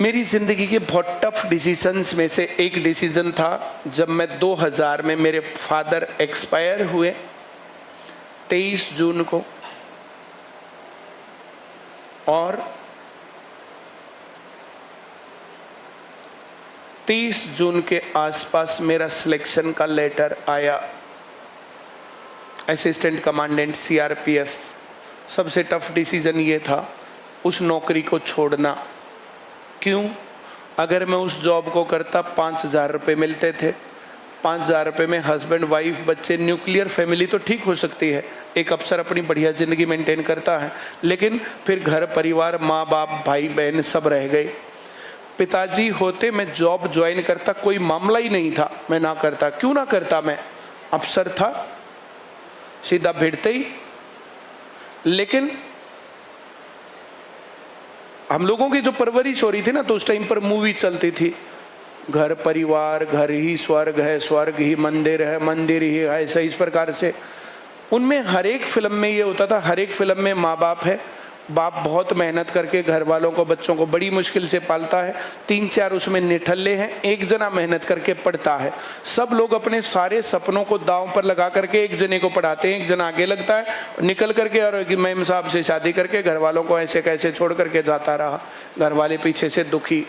मेरी ज़िंदगी के बहुत टफ डिसीजंस में से एक डिसीजन था जब मैं 2000 में मेरे फादर एक्सपायर हुए 23 जून को, और 30 जून के आसपास मेरा सिलेक्शन का लेटर आया। Assistant commandant CRPF. सबसे टफ डिसीजन ये था उस नौकरी को छोड़ना। क्यों? अगर मैं उस जॉब को करता 5000 रुपये मिलते थे। 5000 रुपये में हस्बैंड वाइफ बच्चे, न्यूक्लियर फैमिली तो ठीक हो सकती है, एक अफसर अपनी बढ़िया ज़िंदगी मेंटेन करता है, लेकिन फिर घर परिवार, माँ बाप, भाई बहन सब रह गए। पिताजी होते मैं जॉब ज्वाइन करता, कोई मामला ही नहीं था, मैं ना करता। क्यों ना करता? मैं अफसर था, सीधा भिड़ते ही। लेकिन हम लोगों की जो परवरिश हो रही थी ना, तो उस टाइम पर मूवी चलती थी, घर परिवार, घर ही स्वर्ग है, स्वर्ग ही मंदिर है, मंदिर ही है, ऐसा इस प्रकार से। उनमें हर एक फिल्म में ये होता था, हर एक फिल्म में माँ बाप है, बाप बहुत मेहनत करके घर वालों को, बच्चों को बड़ी मुश्किल से पालता है, 3-4 उसमें निठल्ले हैं, एक जना मेहनत करके पढ़ता है। सब लोग अपने सारे सपनों को दांव पर लगा करके एक जने को पढ़ाते हैं, एक जना आगे लगता है, निकल करके और मैम साहब से शादी करके घर वालों को ऐसे कैसे छोड़ करके जाता रहा, घर वाले पीछे से दुखी।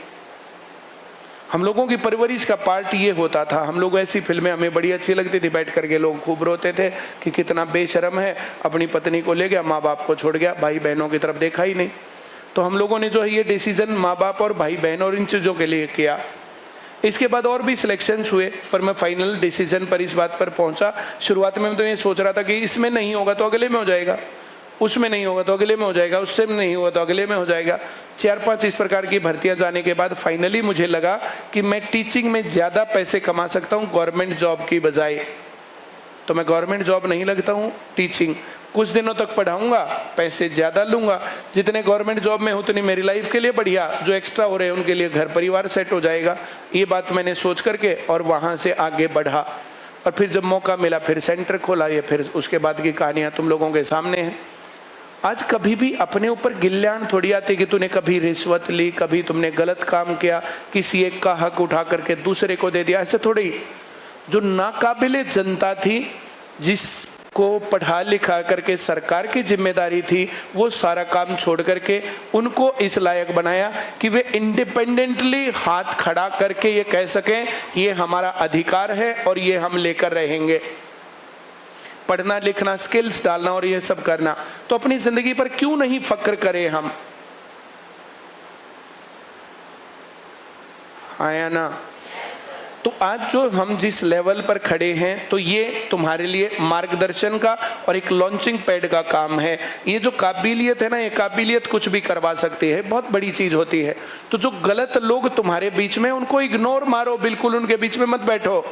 हम लोगों की परवरिश का पार्ट ये होता था। हम लोग ऐसी फिल्में हमें बड़ी अच्छी लगती थी, बैठ करके लोग खूब रोते थे कि कितना बेशर्म है, अपनी पत्नी को ले गया, माँ बाप को छोड़ गया, भाई बहनों की तरफ देखा ही नहीं। तो हम लोगों ने जो है ये डिसीजन माँ बाप और भाई बहन और इन चीज़ों के लिए किया। इसके बाद और भी सिलेक्शंस हुए, पर मैं फाइनल डिसीजन पर इस बात पर पहुंचा। शुरुआत में मैं तो ये सोच रहा था कि इसमें नहीं होगा तो अगले में हो जाएगा, उसमें नहीं होगा तो अगले में हो जाएगा, उससे नहीं होगा तो अगले में हो जाएगा। 4-5 इस प्रकार की भर्तियां जाने के बाद फाइनली मुझे लगा कि मैं टीचिंग में ज़्यादा पैसे कमा सकता हूं गवर्नमेंट जॉब की बजाय। तो मैं गवर्नमेंट जॉब नहीं लगता हूं, टीचिंग कुछ दिनों तक पढ़ाऊंगा, पैसे ज़्यादा लूंगा, जितने गवर्नमेंट जॉब में उतनी मेरी लाइफ के लिए बढ़िया, जो एक्स्ट्रा हो रहे हैं उनके लिए घर परिवार सेट हो जाएगा। ये बात मैंने सोच करके और वहाँ से आगे बढ़ा। और फिर जब मौका मिला फिर सेंटर खोला। ये फिर उसके बाद की कहानियाँ तुम लोगों के सामने हैं। आज कभी भी अपने ऊपर गिल्यान थोड़ी आती कि तूने कभी रिश्वत ली, कभी तुमने गलत काम किया, किसी एक का हक उठा करके दूसरे को दे दिया, ऐसे थोड़ी। जो नाकाबिले जनता थी, जिसको पढ़ा लिखा करके सरकार की जिम्मेदारी थी, वो सारा काम छोड़ करके उनको इस लायक बनाया कि वे इंडिपेंडेंटली हाथ खड़ा करके ये कह सकें ये हमारा अधिकार है और ये हम लेकर रहेंगे। पढ़ना लिखना, स्किल्स डालना और ये सब करना। तो अपनी जिंदगी पर क्यों नहीं फक्र करें हम? आया ना? तो आज जो हम जिस लेवल पर खड़े हैं, तो ये तुम्हारे लिए मार्गदर्शन का और एक लॉन्चिंग पैड का काम है। ये जो काबिलियत है ना, ये काबिलियत कुछ भी करवा सकती है, बहुत बड़ी चीज होती है। तो जो गलत लोग तुम्हारे बीच में, उनको इग्नोर मारो, बिल्कुल उनके बीच में मत बैठो।